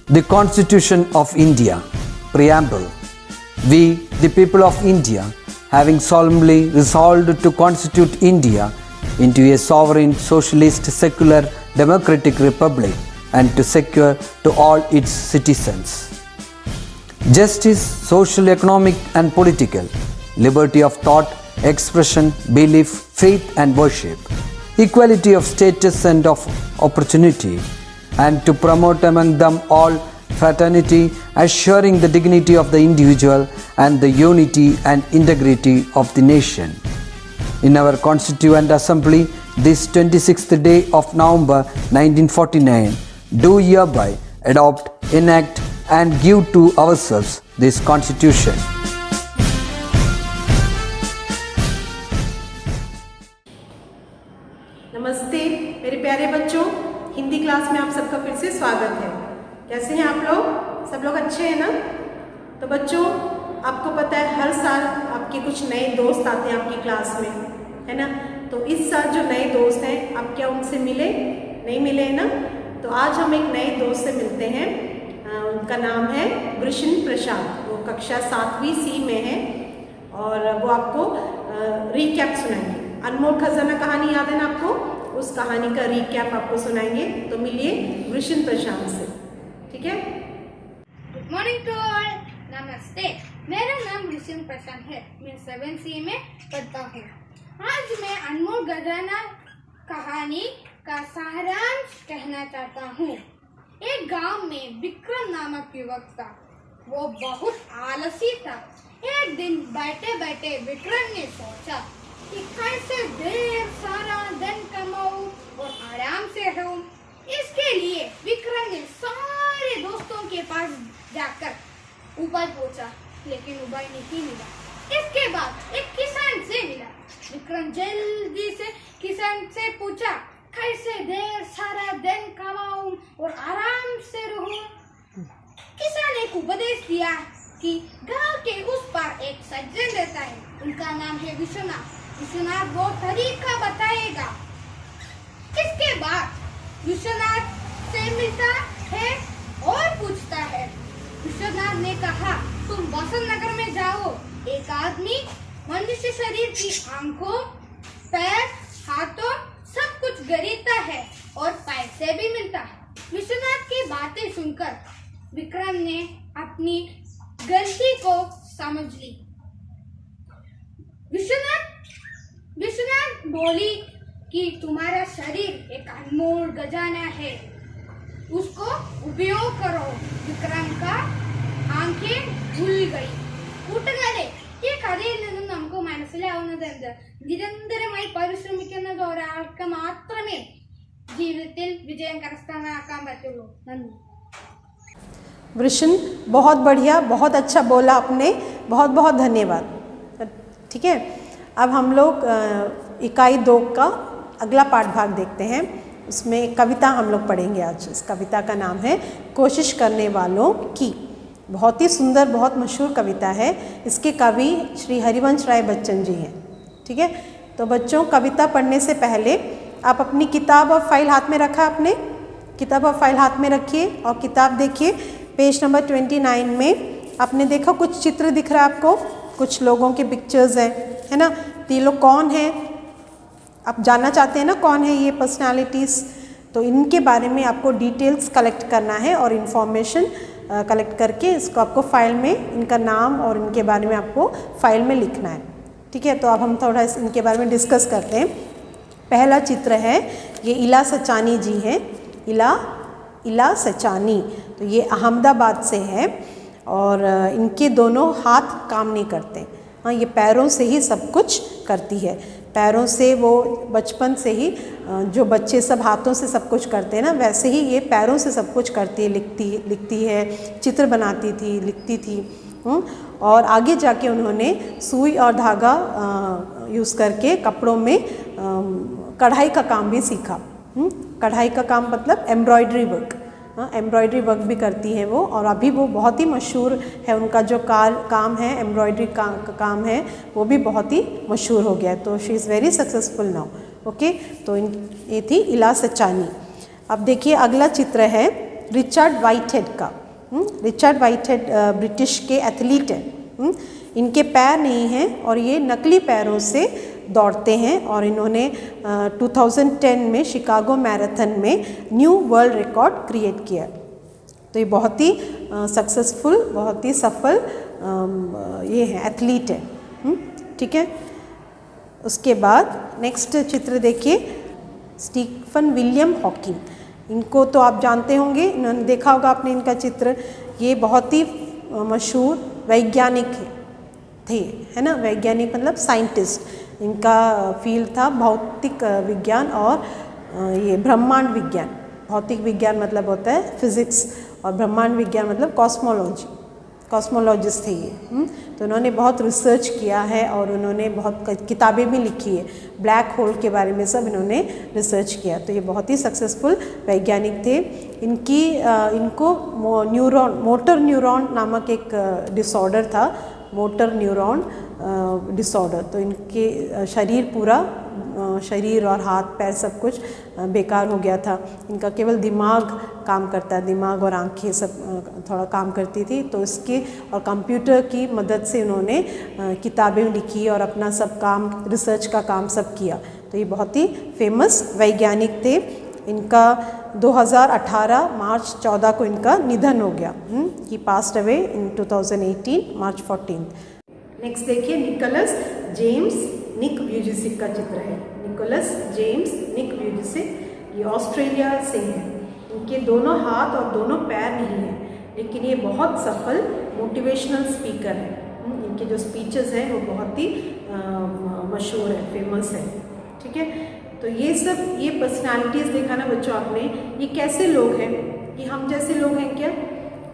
The Constitution of India, Preamble. We, the people of India, having solemnly resolved to constitute India into a sovereign, socialist, secular, democratic republic and to secure to all its citizens justice, social, economic and political, liberty of thought, expression, belief, faith and worship, equality of status and of opportunity, and to promote among them all fraternity, assuring the dignity of the individual and the unity and integrity of the nation. In our Constituent Assembly, this 26th day of November 1949, do hereby adopt, enact and give to ourselves this Constitution. नमस्ते मेरे प्यारे बच्चों, Hindi class में आप सबका फिर से स्वागत है। कैसे हैं आप लोग? सब लोग अच्छे हैं ना? तो बच्चों, आपको पता है हर साल आपके कुछ नए दोस्त आते हैं आपकी क्लास में, है ना? तो इस साल जो नए दोस्त हैं, आप क्या उनसे मिले? नहीं मिले हैं ना? तो आज हम एक नए दोस्त से मिलते हैं। उनका नाम है वृषण प्रसाद। वो कक्षा 7वीं C में है और वो आपको रीकैप सुनाएंगे। अनमोल खजाना कहानी याद है ना आपको? उस कहानी का रीकैप आपको सुनाएंगे। तो मिलिए वृषण प्रसाद से, ठीक है? Good morning to all. नमस्ते, मेरा नाम वृषण प्रसाद है। मैं 7C में पढ़ता हूँ। आज मैं अनमोल खजाना कहानी का सारांश कहना चाहता हूँ। एक गांव में विक्रम नामक युवक था। वो बहुत आलसी था। एक दिन बैठे बैठे विक्रम ने सोचा कि कैसे ढेर सारा धन कमाऊं और आराम से रहूं। इसके लिए विक्रम ने सारे दोस्तों के पास जाकर उपाय पूछा, लेकिन उपाय नहीं मिला। इसके बाद एक किसान से मिला। विक्रम जल्दी से किसान से पूछा, कैसे ढेर सारा धन कमाऊं और आराम से रहूं। किसान ने उपदेश दिया कि गांव के उस पार एक सज्जन रहता है, उनका नाम है विश्वनाथ। विश्वनाथ वो तरीका बताएगा। इसके बाद विश्वनाथ से मिलता है और पूछता है। विश्वनाथ ने कहा, तुम बसंत नगर में जाओ। एक आदमी मनुष्य शरीर की आंखों, पैर, हाथों सब कुछ खरीदता है और पैसे भी मिलता है। विश्वनाथ की बातें सुनकर विक्रम ने अपनी गलती को समझ ली। विश्वनाथ बोली कि तुम्हारा शरीर एक अनमोल खजाना है, उसको उपयोग करो। विक्रम का आंखें खुल गई। കൂട്ടുകാരെ, ഈ കഥയിൽ നിന്നും നമുക്ക് മനസ്സിലാവുന്നത് എന്ത്? നിരന്തരമായി പരിശ്രമിക്കുന്നത് ഒരാൾക്ക് മാത്രമേ ജീവിതത്തിൽ വിജയം കരസ്ഥമാക്കാൻ പറ്റുള്ളൂ। നന്ദി। वृषण, बहुत बढ़िया, बहुत अच्छा बोला आपने, बहुत बहुत धन्यवाद। ठीक है, अब हम लोग इकाई 2 का अगला पाठ भाग देखते हैं। उसमें एक कविता हम लोग पढ़ेंगे आज। इस कविता का नाम है कोशिश करने वालों की। बहुत ही सुंदर, बहुत मशहूर कविता है। इसके कवि श्री हरिवंश राय बच्चन जी हैं। ठीक है, तो बच्चों, कविता पढ़ने से पहले आप अपनी किताब और फाइल हाथ में रखा। आपने किताब और फाइल हाथ में रखिए और किताब देखिए। पेज नंबर 29 में आपने देखा कुछ चित्र दिख रहा है आपको, कुछ लोगों के पिक्चर्स हैं, है ना? तो ये लोग कौन हैं? आप जानना चाहते हैं ना कौन है ये पर्सनालिटीज़? तो इनके बारे में आपको डिटेल्स कलेक्ट करना है और इन्फॉर्मेशन कलेक्ट करके इसको आपको फाइल में, इनका नाम और इनके बारे में आपको फाइल में लिखना है। ठीक है, तो अब हम थोड़ा इनके बारे में डिस्कस करते हैं। पहला चित्र है, ये इला सचानी जी हैं। इला सचानी, तो ये अहमदाबाद से है और इनके दोनों हाथ काम नहीं करते। हाँ, ये पैरों से ही सब कुछ करती है। पैरों से वो बचपन से ही, जो बच्चे सब हाथों से सब कुछ करते हैं ना, वैसे ही ये पैरों से सब कुछ करती है। लिखती है, चित्र बनाती थी, लिखती थी। और आगे जाके उन्होंने सुई और धागा यूज़ करके कपड़ों में कढ़ाई का काम भी सीखा। कढ़ाई का काम मतलब एम्ब्रॉयडरी वर्क। एम्ब्रॉयडरी वर्क भी करती हैं वो, और अभी वो बहुत ही मशहूर है। उनका जो काम है, एम्ब्रॉयडरी का काम है, वो भी बहुत ही मशहूर हो गया है। तो she is very successful now. Okay, तो ये थी इला सचानी। अब देखिए अगला चित्र है, रिचर्ड वाइटहेड का। रिचर्ड वाइटहेड ब्रिटिश के एथलीट हैं। इनके पैर नहीं हैं और ये नकली पैरों से दौड़ते हैं और इन्होंने 2010 में शिकागो मैराथन में न्यू वर्ल्ड रिकॉर्ड क्रिएट किया। तो ये बहुत ही सक्सेसफुल, बहुत ही सफल ये है, एथलीट है। ठीक है। उसके बाद नेक्स्ट चित्र देखिए, स्टीफन विलियम हॉकिंग। इनको तो आप जानते होंगे, इन्होंने देखा होगा आपने इनका चित्र। ये बहुत ही मशहूर वैज्ञानिक थे, है ना। वैज्ञानिक मतलब साइंटिस्ट। इनका फील्ड था भौतिक विज्ञान और ये ब्रह्मांड विज्ञान। भौतिक विज्ञान मतलब होता है फिजिक्स और ब्रह्मांड विज्ञान मतलब कॉस्मोलॉजी। कॉस्मोलॉजिस्ट थे ये। तो उन्होंने बहुत रिसर्च किया है और उन्होंने बहुत किताबें भी लिखी है, ब्लैक होल के बारे में सब इन्होंने रिसर्च किया। तो ये बहुत ही सक्सेसफुल वैज्ञानिक थे। इनको मोटर न्यूरॉन नामक एक डिसऑर्डर था, मोटर न्यूरॉन डिसऑर्डर। तो इनके शरीर और हाथ पैर सब कुछ बेकार हो गया था। इनका केवल दिमाग काम करता, दिमाग और आंखें सब थोड़ा काम करती थी। तो इसके और कंप्यूटर की मदद से उन्होंने किताबें लिखी और अपना सब काम, रिसर्च का काम सब किया। तो ये बहुत ही फेमस वैज्ञानिक थे। इनका 2018 मार्च 14 को इनका निधन हो गया। He passed away in 2018 March 14। Next देखिए, निकोलस जेम्स निक व्यूजिसिक का चित्र है। निकोलस जेम्स निक व्यूजिसिक ये ऑस्ट्रेलिया से हैं। इनके दोनों हाथ और दोनों पैर नहीं हैं, लेकिन ये बहुत सफल मोटिवेशनल स्पीकर हैं। इनके जो स्पीचेस हैं वो बहुत ही मशहूर है, फेमस है। ठीक है। तो ये सब ये पर्सनालिटीज़ देखा ना बच्चों आपने, ये कैसे लोग हैं? ये हम जैसे लोग हैं क्या?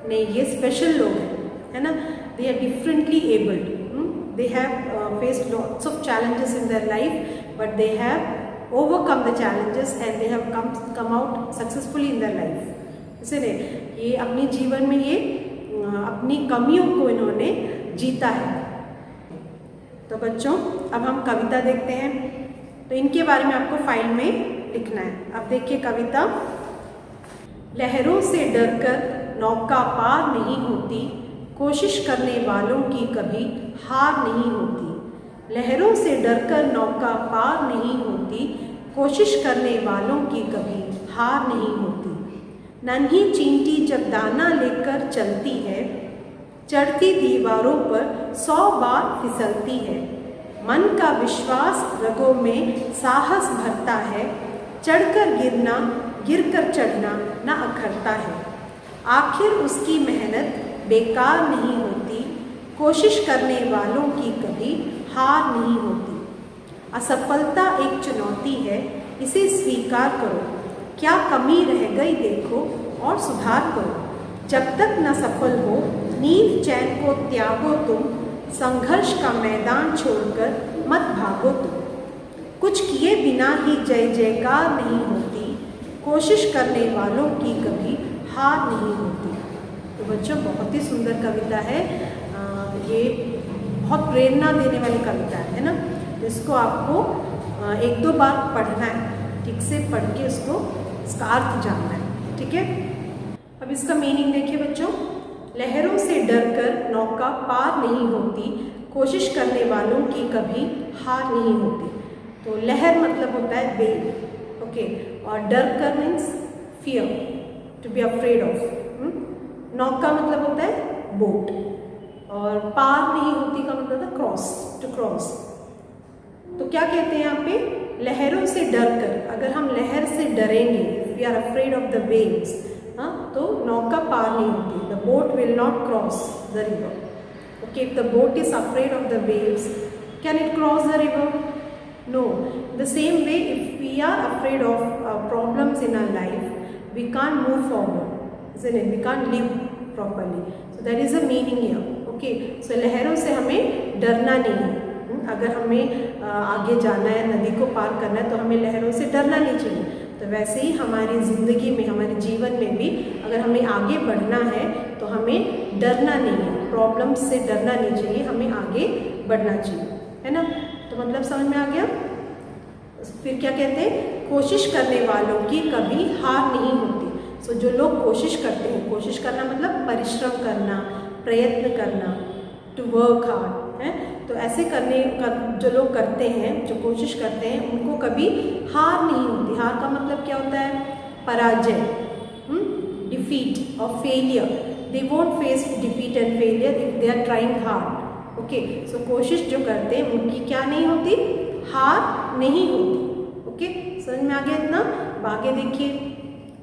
नहीं, ये स्पेशल लोग हैं, है ना। They are differently abled. They have faced lots of challenges in their life, but they have overcome the challenges and they have come out successfully in their life. इसलिए ये अपने जीवन में ये अपनी कमियों को इन्होंने जीता है। तो बच्चों अब हम कविता देखते हैं। तो इनके बारे में आपको फाइल में लिखना है। अब देखिए कविता। लहरों से डरकर नौका पार नहीं होती, कोशिश करने वालों की कभी हार नहीं होती। लहरों से डरकर नौका पार नहीं होती, कोशिश करने वालों की कभी हार नहीं होती। नन्ही चींटी जब दाना लेकर चलती है, चढ़ती दीवारों पर 100 बार फिसलती है। मन का विश्वास रगों में साहस भरता है, चढ़कर गिरना गिरकर चढ़ना न अखरता है। आखिर उसकी मेहनत बेकार नहीं होती, कोशिश करने वालों की कभी हार नहीं होती। असफलता एक चुनौती है, इसे स्वीकार करो। क्या कमी रह गई देखो और सुधार करो। जब तक न सफल हो नींद चैन को त्यागो तुम, संघर्ष का मैदान छोड़कर मत भागो तुम। कुछ किए बिना ही जय जयकार नहीं होती, कोशिश करने वालों की कभी हार नहीं होती। तो बच्चों बहुत ही सुंदर कविता है। ये बहुत प्रेरणा देने वाली कविता है ना। इसको आपको 1-2 बार पढ़ना है, ठीक से पढ़ के इसका अर्थ जानना है। ठीक है। अब इसका मीनिंग देखिए बच्चों। लहरों से डरकर नौका पार नहीं होती, कोशिश करने वालों की कभी हार नहीं होती। तो लहर मतलब होता है वेव, ओके। और डर कर means fear, to be afraid of. नौका मतलब होता है बोट, और पार नहीं होती का मतलब है क्रॉस, टू क्रॉस। तो क्या कहते हैं यहाँ पे? लहरों से डरकर, अगर हम लहर से डरेंगे, we are afraid of the waves, तो नौका पार नहीं होती, the boat will not cross the river. Okay, if the boat is afraid of the waves, can it cross the river? No. The same way, if we are afraid of problems in our life, we can't move forward, isn't it? We can't live properly. So that is the meaning here. Okay. So लहरों से हमें डरना नहीं है। अगर हमें आगे जाना है, नदी को पार करना है, तो हमें लहरों से डरना नहीं चाहिए। तो वैसे ही हमारी ज़िंदगी में, हमारे जीवन में भी अगर हमें आगे बढ़ना है तो हमें डरना नहीं है, प्रॉब्लम्स से डरना नहीं चाहिए, हमें आगे बढ़ना चाहिए, है ना। तो मतलब समझ में आ गया। फिर क्या कहते हैं? कोशिश करने वालों की कभी हार नहीं होती। सो जो लोग कोशिश करते हैं, कोशिश करना मतलब परिश्रम करना, प्रयत्न करना, टू वर्क हार्ड है। तो ऐसे करने का जो लोग करते हैं, जो कोशिश करते हैं, उनको कभी हार नहीं होती। हार का मतलब क्या होता है? पराजय, डिफीट और failure. They won't face defeat and failure if they are trying hard. Okay, so कोशिश जो करते हैं उनकी क्या नहीं होती? हार नहीं होती। ओके, समझ में आ गया इतना? आगे देखिए,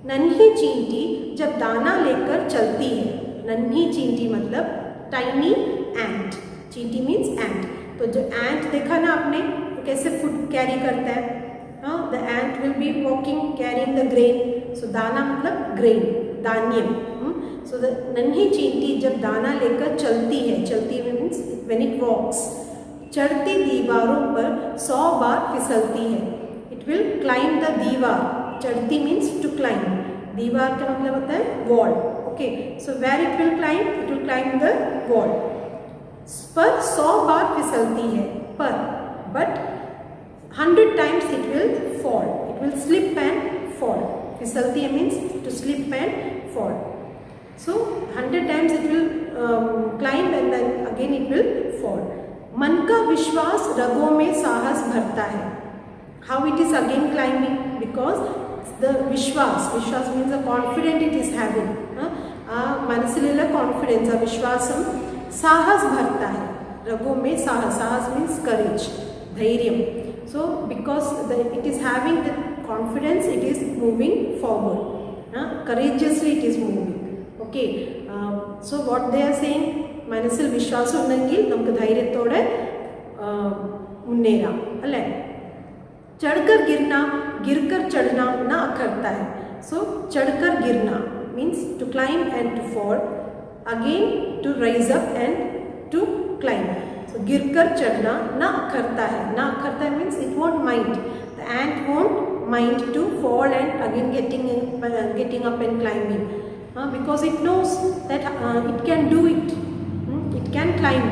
नन्ही चींटी जब दाना लेकर चलती है। नन्ही चींटी मतलब टाइनी एंट। चींटी मीन्स एंट। तो जो एंट देखा ना आपने, तो कैसे फूड कैरी करता है? हाँ, the ant will be walking carrying the grain. So दाना मतलब ग्रेन, धान्य। सो द नन्ही चींटी जब दाना लेकर चलती है, चलती मीन्स व्हेन इट वॉक्स, चढ़ती दीवारों पर 100 बार फिसलती है। इट विल क्लाइंब द दीवार। चढ़ती मीन्स टू क्लाइंब। दीवार का मतलब होता है wall. Okay, so where it will climb? It will climb the wall. पर 100 बार फिसलती है, पर but 100 times it will fall. It will slip and fall. फिसलती है means to slip and fall. So 100 times it will climb and then again it will fall. मन का विश्वास रगों में साहस भरता है. How it is again climbing? Because the विश्वास means the confidence it is having. मनसिलेला confidence, विश्वासम साहस भरता है. रगों में साहस means courage, धैर्य. So because it is having the confidence, it is moving forward. Courageously it is moving. Okay. So what they are saying? മനസ്സിൽ വിശ്വാസം ഉണ്ടെങ്കിൽ നമുക്ക് ധൈര്യത്തോടെ മുന്നേറാം, അല്ലേ? चढ़कर गिरना, गिरकर चढ़ना ना अखरता है. So चढ़कर गिरना means to climb and to fall, again to rise up and to climb. So गिरकर चढ़ना ना अखरता है. ना अखरता है means it won't mind. The ant won't mind to fall and again getting up and climbing, because it knows that it can do it. It can climb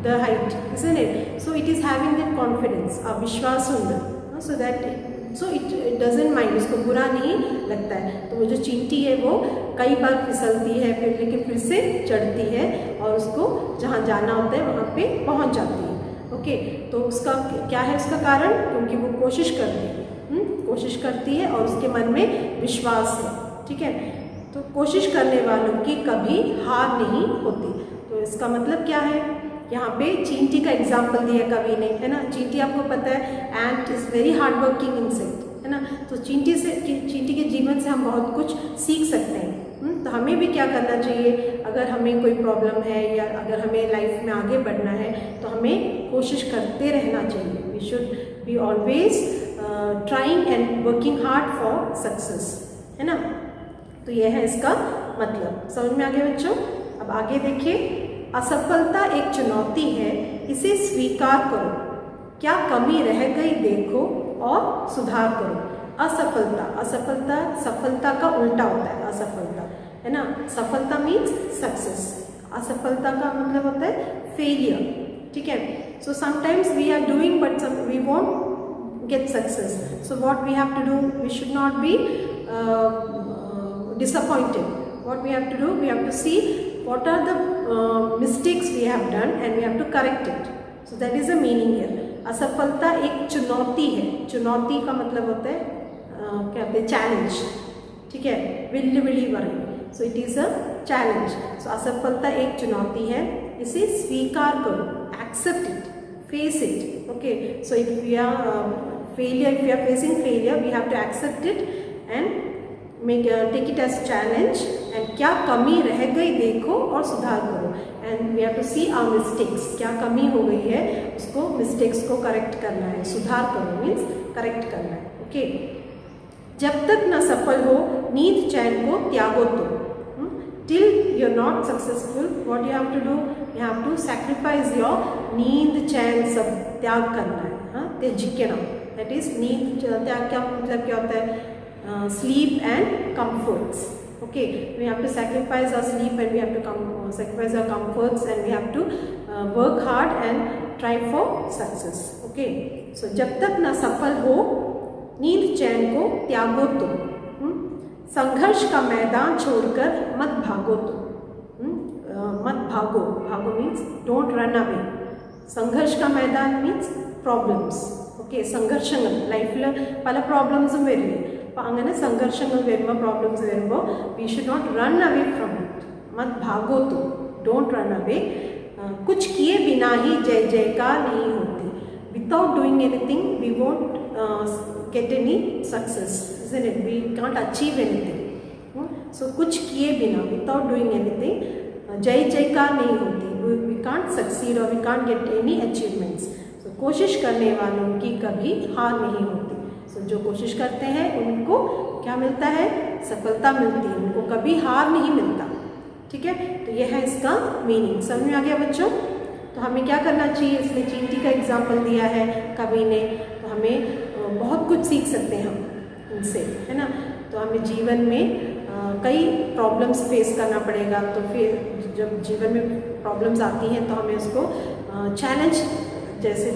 the height, isn't it? So it is having that confidence, विश्वास होना, so that it doesn't mind, उसको बुरा नहीं लगता है. तो वो जो चींटी है वो कई बार फिसलती है, लेकिन फिर से चढ़ती है और उसको जहाँ जाना होता है वहाँ पे पहुँच जाती है. ओके, तो उसका क्या है उसका कारण? क्योंकि वो कोशिश करती है, कोशिश करती है और उसके मन में विश्वास है. ठीक है, तो कोशिश करने वालों की कभी हार नहीं होती. तो इसका मतलब क्या है? यहाँ पे चींटी का एग्जाम्पल दिया कवि ने, है ना. चींटी आपको पता है ant is very hard working insect, है ना. तो चींटी के जीवन से हम बहुत कुछ सीख सकते हैं. तो हमें भी क्या करना चाहिए? अगर हमें कोई प्रॉब्लम है या अगर हमें लाइफ में आगे बढ़ना है तो हमें कोशिश करते रहना चाहिए. We should be always trying and working hard for success, है ना. तो यह है इसका मतलब. समझ में आ गया बच्चों? अब आगे देखिए, असफलता एक चुनौती है, इसे स्वीकार करो, क्या कमी रह गई देखो और सुधार करो. असफलता सफलता का उल्टा होता है. असफलता, है ना. सफलता मीन्स सक्सेस, असफलता का मतलब होता है फेलियर. ठीक है. So sometimes we are doing but we won't get success. So what we have to do? We should not be disappointed. What we have to do? We have to see what are the mistakes we have done and we have to correct it. So that is the meaning here. असफलता एक चुनौती है. चुनौती का मतलब होता है क्या कहते हैं? चैलेंज. ठीक है, विल्ली वर्ग. So it is a challenge. So असफलता एक चुनौती है, इसे स्वीकार करो. Accept it, face it. Okay, so if we are facing failure, we have to accept it and take it as challenge. and क्या कमी रह गई देखो और सुधार करो. and we have to see our mistakes. क्या कमी हो गई है उसको, मिस्टेक्स को करेक्ट करना है. सुधार करो मीन्स करेक्ट करना है. ओके, जब तक न सफल हो नींद चैन को त्यागो तो. till you're not successful, what you have to do? You have to sacrifice your नींद चैन सब त्याग करना है. त्याजिക്കണം. that is नींद त्याग का मतलब क्या होता है? Sleep and comforts. Okay, we have to sacrifice our sleep and we have to sacrifice our comforts and we have to work hard and try for success. Okay, so जब तक ना सफल हो नींद चैन को त्यागो तो. संघर्ष का मैदान छोड़कर मत भागो तुम। मत भागो, भागो मीन्स डोंट रन अवे. संघर्ष का मैदान मीन्स പ്രോബ്ലംസ്. ഓക്കെ, സംഘർഷങ്ങൾ ലൈഫിൽ പല പ്രോബ്ലംസും വരില്ലേ. അപ്പം അങ്ങനെ സംഘർഷങ്ങൾ വരുമ്പോൾ, പ്രോബ്ലംസ് വരുമ്പോൾ we should not run away from it. मत भागो तुम, डोंट रन अवे. कुछ किए बिना ही जय जयकार नहीं होती. Without doing anything we won't get any success, isn't it? We can't achieve anything. So कुछ किए बिना, without doing anything, जय जयकार नहीं होती. We can't succeed or we can't get any achievements. So कोशिश करने वालों की कभी हार नहीं होती. So जो कोशिश करते हैं उनको क्या मिलता है? सफलता मिलती है, उनको कभी हार नहीं मिलता. ठीक है, तो यह है इसका मीनिंग. समझ में आ गया बच्चों? तो हमें क्या करना चाहिए? इसमें चींटी का एग्जाम्पल दिया है कवि ने, तो हमें बहुत कुछ सीख सकते हैं हम इनसे, है ना. तो हमें जीवन में कई प्रॉब्लम्स फेस करना पड़ेगा. तो फिर जब जीवन में प्रॉब्लम्स आती हैं तो हमें उसको चैलेंज जैसे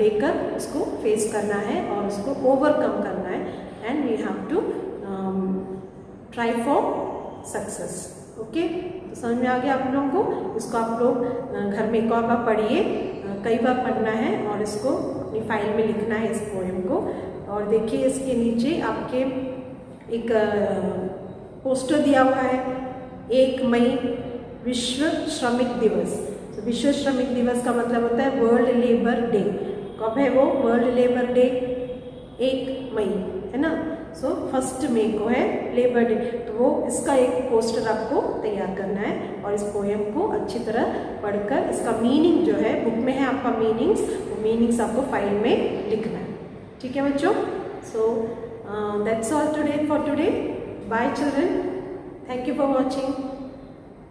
लेकर उसको फेस करना है और उसको ओवरकम करना है. And we have to try for success. Okay, तो समझ में आ गया आप लोगों को? इसको आप लोग घर में एक और बार पढ़िए, कई बार पढ़ना है और इसको अपनी फाइल में लिखना है इस पोएम को. और देखिए इसके नीचे आपके एक पोस्टर दिया हुआ है, 1 मई विश्व श्रमिक दिवस. तो विश्व श्रमिक दिवस का मतलब होता है वर्ल्ड लेबर डे. कब है वो वर्ल्ड लेबर डे? 1 मई, है ना. सो 1 मई को है लेबर डे. तो वो इसका एक पोस्टर आपको तैयार करना है और इस पोएम को अच्छी तरह पढ़कर इसका मीनिंग जो है, बुक में है आपका मीनिंग्स, वो मीनिंग्स आपको फाइल में लिखना है. ठीक है बच्चों? So that's all today for today. Bye children, thank you for watching.